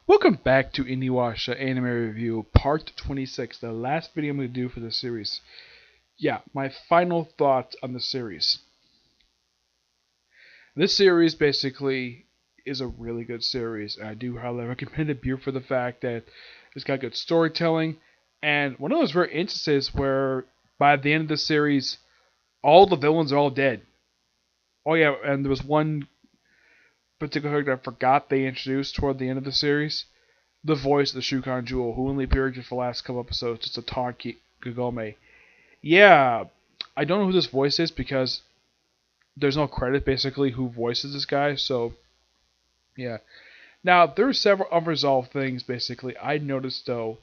Welcome back to Inuyasha Anime Review, Part 26, the last video I'm going to do for the series. Yeah, my final thoughts on the series. This series basically is a really good series, and I do highly recommend it for the fact that it's got good storytelling, and one of those rare instances where by the end of the series, all the villains are all dead. Oh yeah, and there was one particular character I forgot they introduced toward the end of the series. The voice of the Shukan Jewel, who only appeared just the last couple episodes, just a taunt Kagome. Yeah, I don't know who this voice is because there's no credit basically who voices this guy, so yeah. Now, there's several unresolved things basically I noticed though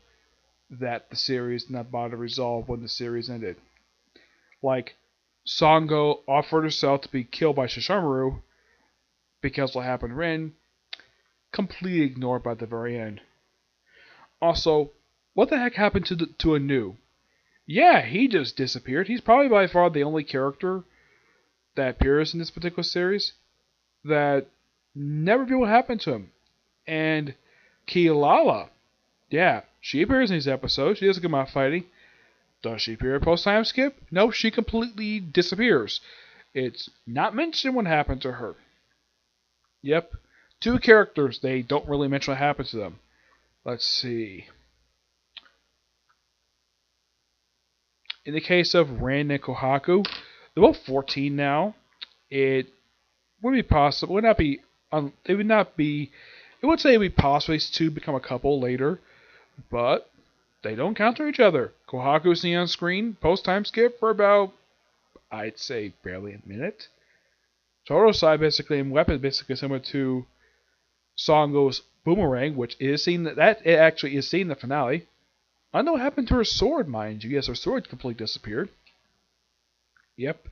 that the series did not bother to resolve when the series ended. Like, Sango offered herself to be killed by Shishomaru because what happened to Rin, completely ignored by the very end. Also, what the heck happened to Anu? Yeah, he just disappeared. He's probably by far the only character that appears in this particular series that never knew what happened to him. And Kilala, yeah, she appears in these episodes. She doesn't come out fighting. Does she appear post time skip? No, she completely disappears. It's not mentioned what happened to her. Yep. Two characters, they don't really mention what happened to them. Let's see. In the case of Ren and Kohaku, they're both 14 now. It would be possible. Would not be. It would not be. It would say it would be possible to become a couple later, but they don't counter each other. Kohaku's seen on screen post time skip for about, I'd say, barely a minute. Total side basically and weapon basically similar to Sango's boomerang, which is seen that it actually is seen in the finale. I know what happened to her sword, mind you. Yes, her sword completely disappeared. Yep.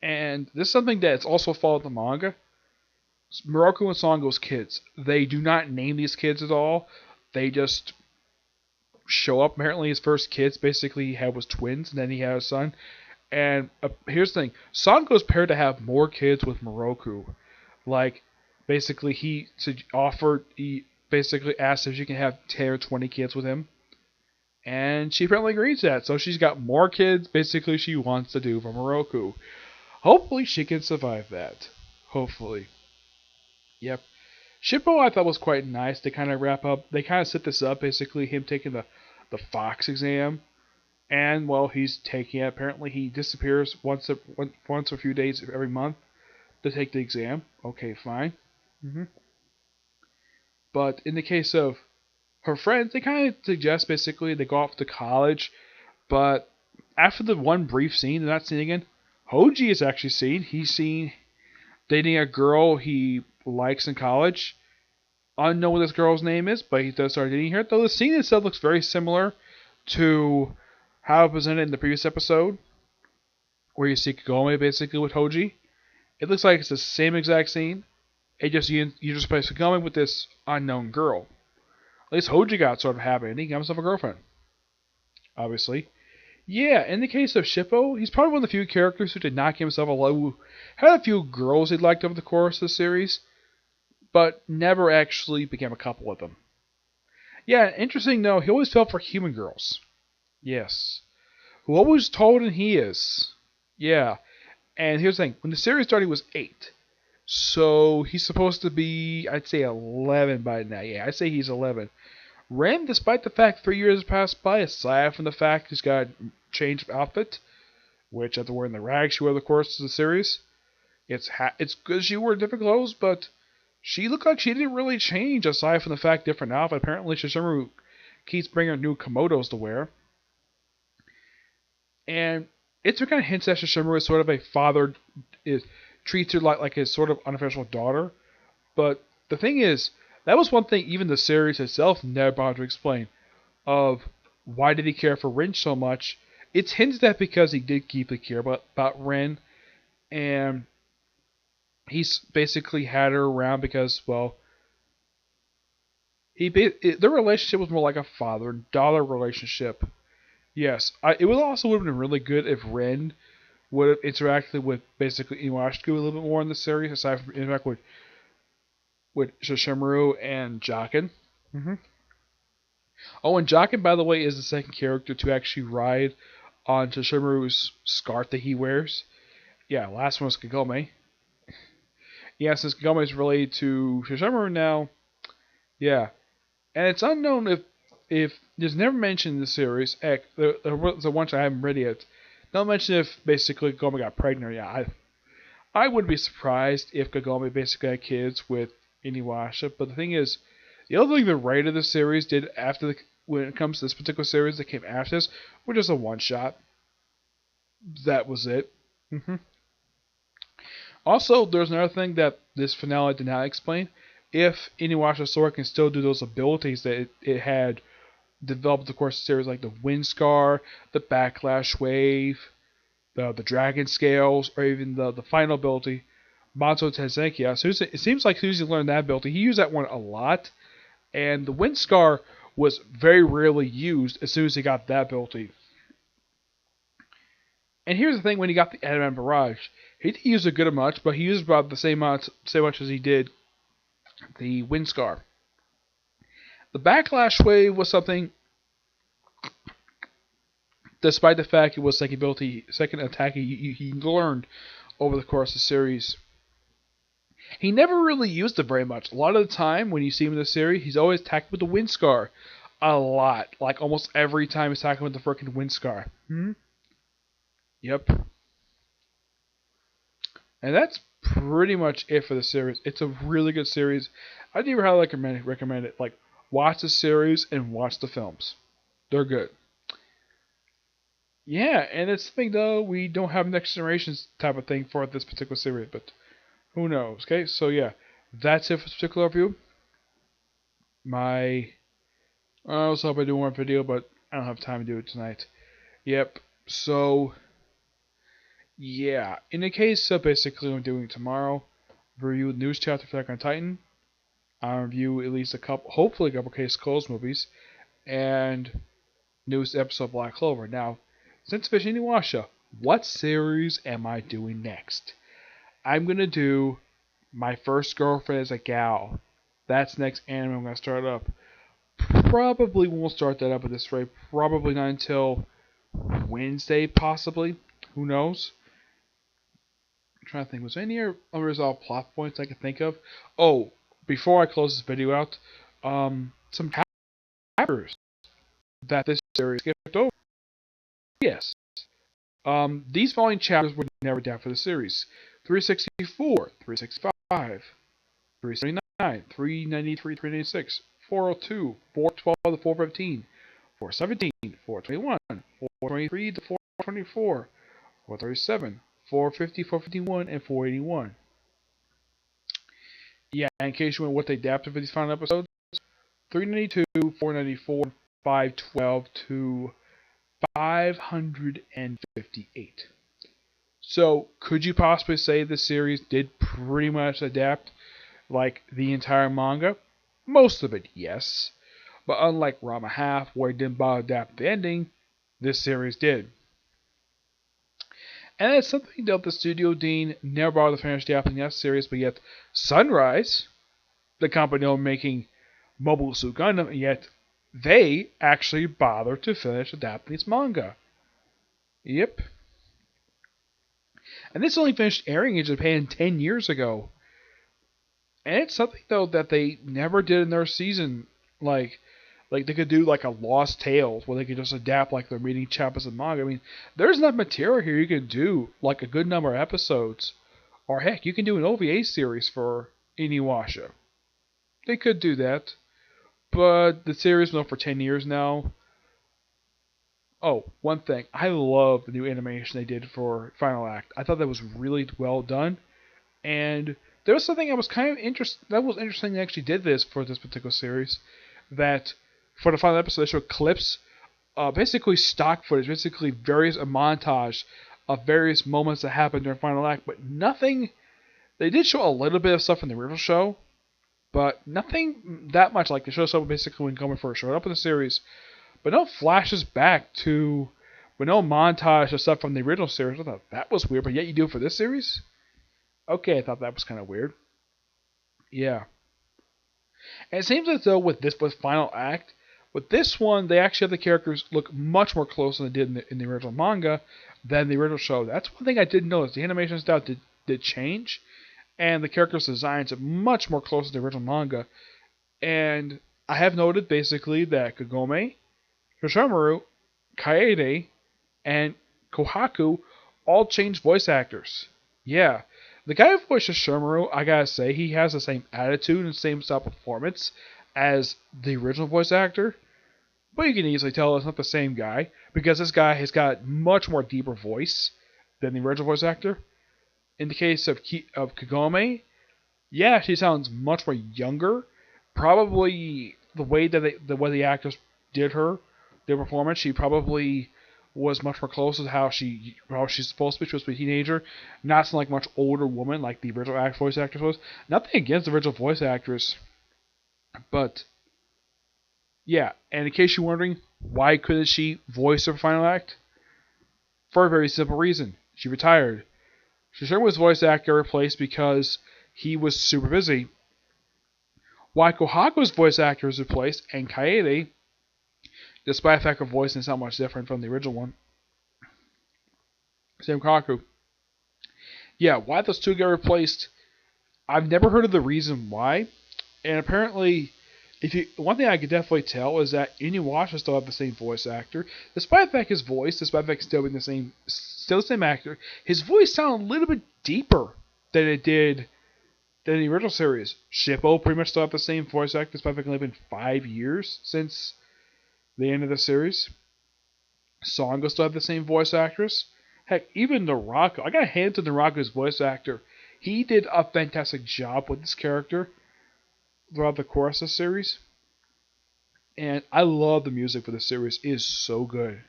And this is something that's also followed the manga. Moroku and Sango's kids. They do not name these kids at all. They just show up. Apparently, his first kids basically he had was twins, and then he had a son. And here's the thing: Sango's paired to have more kids with Moroku. Like, basically, he basically asked if she can have 10 or 20 kids with him, and she apparently agrees to that. So she's got more kids. Basically, she wants to do for Moroku. Hopefully, she can survive that. Hopefully. Yep. Shippo I thought was quite nice. They kind of wrap up. They kind of set this up. Basically, him taking the Fox exam, and well, he's taking it. Apparently, he disappears once or a few days every month to take the exam. Okay, fine. hmm But in the case of her friends, they kind of suggest basically they go off to college. But after the one brief scene, they're not seen again. Hoji is actually seen. He's seen dating a girl he likes in college. Unknown what this girl's name is, but he does start dating her. Though the scene itself looks very similar to how it presented in the previous episode, where you see Kagome basically with Hoji. It looks like it's the same exact scene. It just you just place Kagome with this unknown girl. At least Hoji got sort of happy, and he got himself a girlfriend. Obviously. Yeah, in the case of Shippo, he's probably one of the few characters who did not give himself a love. Who had a few girls he liked over the course of the series, but never actually became a couple with them. Yeah, interesting though, he always fell for human girls. Yes. Who always told than he is. Yeah. And here's the thing, when the series started he was 8. So he's supposed to be, I'd say 11 by now. Yeah, I'd say he's 11. Ren, despite the fact 3 years have passed by, aside from the fact he's got a change of outfit, which after wearing the rags she wore the course of the series, it's good she wore different clothes, but she looked like she didn't really change aside from the fact different outfit. Apparently, Shishimaru keeps bringing her new komodos to wear. And it's kind of hints that Shishimaru is sort of a father, is treats her like his sort of unofficial daughter. But the thing is, that was one thing even the series itself never bothered to explain. Of why did he care for Rin so much? It's hinted at because he did deeply care about Rin, and he's basically had her around because, well, their relationship was more like a father and daughter relationship. Yes, it would also would have been really good if Ren would have interacted with basically Inuyasha a little bit more in the series, aside from interacting with Shishimaru and Jaken. Hmm. Oh, and Jokin, by the way, is the second character to actually ride on Shishimaru's scarf that he wears. Yeah, last one was Kagome. Yeah, since Kagome is related to Shishimaru now, yeah. And it's unknown if there's never mentioned in the series. Heck, the one I haven't read yet. Not mention if basically Kagome got pregnant. Yeah, I would be surprised if Kagome basically had kids with Inuyasha. But the thing is, the other thing the writer of the series did after when it comes to this particular series that came after this, was just a one shot. That was it. Hmm. Also, there's another thing that this finale did not explain. If Inuyasha Sora can still do those abilities that it had developed, of course, the series, like the Wind Scar, the Backlash Wave, the Dragon Scales, or even the final ability, Banzo Tensenkia. So it seems like Suzy learned that ability. He used that one a lot, and the Wind Scar was very rarely used as soon as he got that ability. And here's the thing: when he got the Adamant Barrage, he didn't use a good amount, but he used about the same much as he did the Wind Scar. The Backlash Wave was something, despite the fact it was second ability, second attack he learned over the course of the series. He never really used it very much. A lot of the time when you see him in the series, he's always attacked with the Wind Scar. A lot. Like almost every time he's attacking with the freaking Wind Scar. Hmm? Yep. And that's pretty much it for the series. It's a really good series. I do highly recommend it. Like, watch the series and watch the films. They're good. Yeah, and it's the thing though, we don't have next generations type of thing for this particular series, but who knows? Okay, so yeah, that's it for this particular review. My I was hoping to do one video, but I don't have time to do it tonight. Yep. So yeah, in the case of basically what I'm doing tomorrow, review the news chapter for Attack on Titan. I'll review at least a couple, hopefully a couple Case Closed movies, and newest episode of Black Clover. Now, since finishing Inuyasha, what series am I doing next? I'm gonna do My First Girlfriend as a Gal. That's next anime I'm gonna start up. Probably won't start that up at this rate. Probably not until Wednesday, possibly. Who knows? I'm trying to think. Was there any unresolved plot points I could think of? Oh, before I close this video out, some chapters that this series skipped over. Yes. These following chapters were never down for the series: 364, 365, 379, 393, 396, 402, 412 to 415, 417, 421, 423 to 424, 437, 450, 451, and 481. Yeah, in case you wonder what they adapted for these final episodes, 392, 494, 512 to 558. So, could you possibly say the series did pretty much adapt like the entire manga? Most of it, yes. But unlike Rama Half, where it didn't bother to adapt the ending, this series did. And it's something that the studio dean never bothered to finish adapting that series, but yet Sunrise, the company making Mobile Suit Gundam, yet they actually bothered to finish adapting its manga. Yep. And this only finished airing in Japan 10 years ago. And it's something though that they never did in their season. Like they could do like a Lost Tales where they could just adapt like their meeting chapters of manga. I mean, there's enough material here you could do like a good number of episodes. Or heck, you can do an OVA series for Inuyasha. They could do that. But the series has been on for 10 years now. Oh, one thing. I love the new animation they did for Final Act. I thought that was really well done. And there was something I was kind of interested. That was interesting. They actually did this for this particular series. That for the final episode, they showed clips, basically stock footage, basically various a montage of various moments that happened during Final Act, but nothing. They did show a little bit of stuff from the original show, but nothing that much. Like they showed stuff basically when Gomer first showed up in the series, but no flashes back to, but no montage of stuff from the original series. I thought that was weird, but yet you do it for this series. Okay, I thought that was kind of weird. Yeah. And it seems as though with final act, with this one, they actually have the characters look much more close than they did in the original manga than the original show. That's one thing I did notice. The animation style did change, and the characters' designs are much more close to the original manga. And I have noted basically that Kagome, Sesshomaru, Kaede, and Kohaku all changed voice actors. Yeah. The guy who voiced Sesshomaru, I gotta say, he has the same attitude and same style of performance as the original voice actor. But you can easily tell it's not the same guy, because this guy has got much more deeper voice than the original voice actor. In the case of Kagome, yeah, she sounds much more younger. Probably the way the actors did their performance, she probably was much more close to how she's supposed to be. She was a teenager, not some like much older woman like the original voice actress was. Nothing against the original voice actress, but yeah. And in case you're wondering, why couldn't she voice her final act? For a very simple reason: she retired. Shishima's voice actor replaced because he was super busy. Why Kohaku's voice actor was replaced, and Kaede, despite the fact her voice is not much different from the original one, same Kohaku. Yeah, why those two get replaced, I've never heard of the reason why. And apparently, if you one thing I could definitely tell is that Inuyasha still have the same voice actor, despite the fact despite the fact still being still the same actor, his voice sounded a little bit deeper than it did than the original series. Shippo pretty much still have the same voice actor, despite the fact it's only been 5 years since the end of the series. Songo still have the same voice actress. Heck, even Narako, I got to hand to Naraku's voice actor. He did a fantastic job with this character throughout the course of the series. And I love the music for the series. It is so good.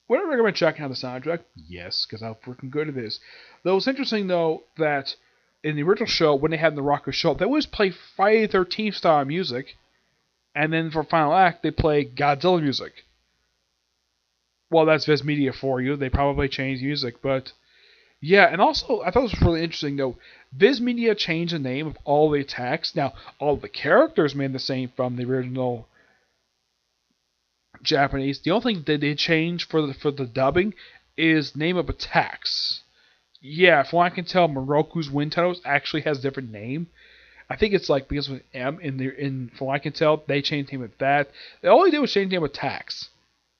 Would I recommend checking out the soundtrack? Yes, because how freaking good it is. Though it's interesting, though, that in the original show, when they had the Rocker show, they always play Friday the 13th style music. And then for Final Act, they play Godzilla music. Well, that's Viz Media for you. They probably changed music, but yeah, and also I thought it was really interesting though. Viz Media changed the name of all the attacks. Now, all the characters remain the same from the original Japanese. The only thing that they changed for the dubbing is name of attacks. Yeah, from what I can tell, Moroku's wind tunnels actually has a different name. I think it's like because with M in from what I can tell, they changed the name of that. All they did was change the name of attacks.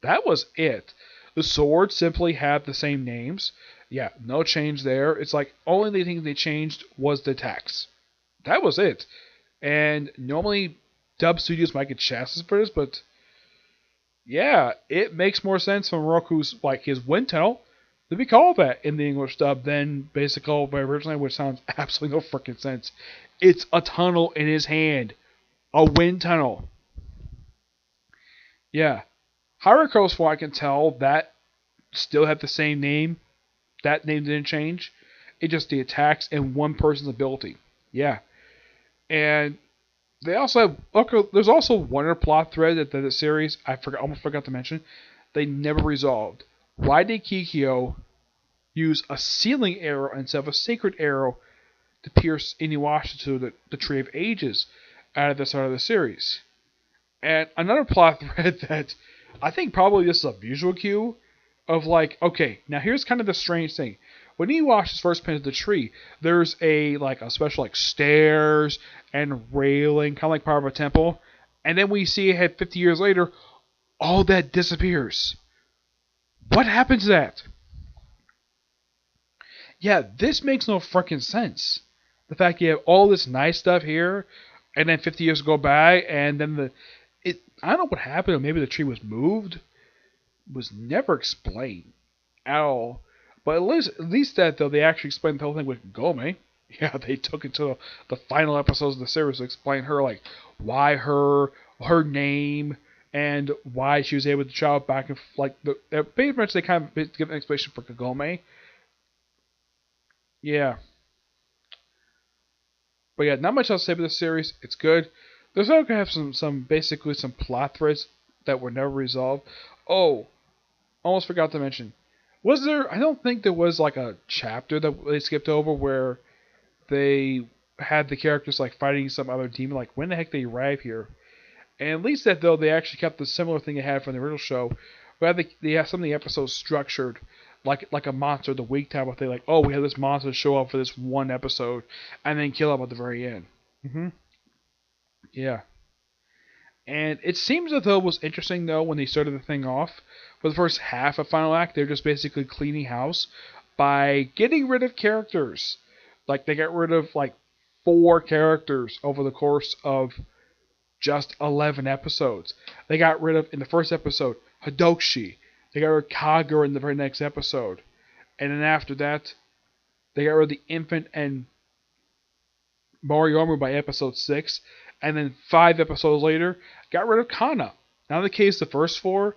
That was it. The swords simply have the same names. Yeah, no change there. It's like only thing they changed was the attacks. That was it. And normally dub studios might get chassis for this, but yeah, it makes more sense for Roku's like his wind tunnel to be called that in the English dub than basically by originally, which sounds absolutely no freaking sense. It's a tunnel in his hand, a wind tunnel. Yeah, Haruko's, from what I can tell, that still had the same name. That name didn't change. It just the attacks and one person's ability. Yeah, and they also have. Okay, there's also one other plot thread that the series almost forgot to mention. They never resolved. Why did Kikyo use a sealing arrow instead of a sacred arrow to pierce Inuyasha to the Tree of Ages out of the start of the series? And another plot thread that I think probably this is a visual cue of like, okay, now here's kind of the strange thing. When Inuyasha is first pinned to the tree, there's a special like stairs and railing, kind of like part of a temple. And then we see ahead 50 years later, all that disappears. What happened to that? Yeah, this makes no freaking sense. The fact you have all this nice stuff here, and then 50 years go by, and then I don't know what happened, or maybe the tree was moved. It was never explained at all. But at least that, though, they actually explained the whole thing with Gome. Yeah, they took it to the final episodes of the series to explain her, like, why her name, and why she was able to travel back and, like, pretty much they kind of give an explanation for Kagome. Yeah. But yeah, not much else to say about this series. It's good. There's also gonna have basically some plot threads that were never resolved. Oh, almost forgot to mention. Was there? I don't think there was like a chapter that they skipped over where they had the characters like fighting some other demon. Like, when the heck did they arrive here? And at least that though they actually kept the similar thing they had from the original show, but they have some of the episodes structured like a monster the week type of thing. Like, oh, we have this monster show up for this one episode, and then kill him at the very end. Hmm. Yeah. And it seems as though it was interesting though when they started the thing off. For the first half of Final Act, they're just basically cleaning house by getting rid of characters. Like, they got rid of like 4 characters over the course of just 11 episodes. They got rid of, in the first episode, Hadoshi. They got rid of Kagura in the very next episode. And then after that, they got rid of the infant and Moriomu by episode 6. And then 5 episodes later, got rid of Kana. Now, in the case of the first 4,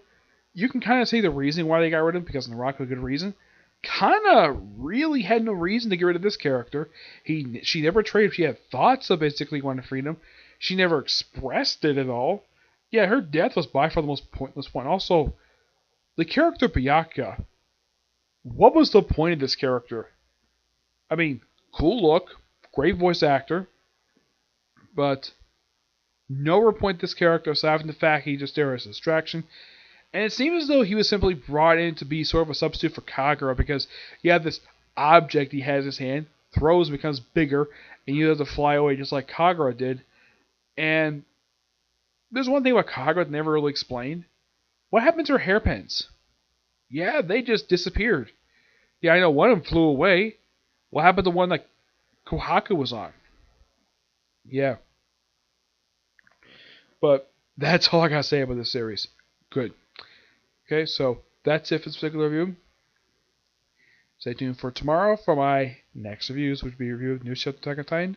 you can kind of see the reason why they got rid of him, because in the Rock was a good reason. Kana really had no reason to get rid of this character. She never traded. She had thoughts of basically wanting freedom. She never expressed it at all. Yeah, her death was by far the most pointless one. Also, the character Byakuya. What was the point of this character? I mean, cool look, great voice actor, but no real point to this character aside from the fact he just there as a distraction. And it seems as though he was simply brought in to be sort of a substitute for Kagura, because you have this object he has in his hand, throws, becomes bigger, and you have to fly away just like Kagura did. And there's one thing about Kagura that never really explained. What happened to her hairpins? Yeah, they just disappeared. Yeah, I know one of them flew away. What happened to one that Kohaku was on? Yeah. But that's all I gotta say about this series. Good. Okay, so that's it for this particular review. Stay tuned for tomorrow for my next reviews, which will be a review of New Shut Attack on Titan,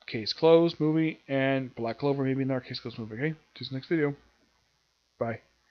Case Closed movie, and Black Clover maybe in our Case Closed movie. Okay, see you next video. Bye.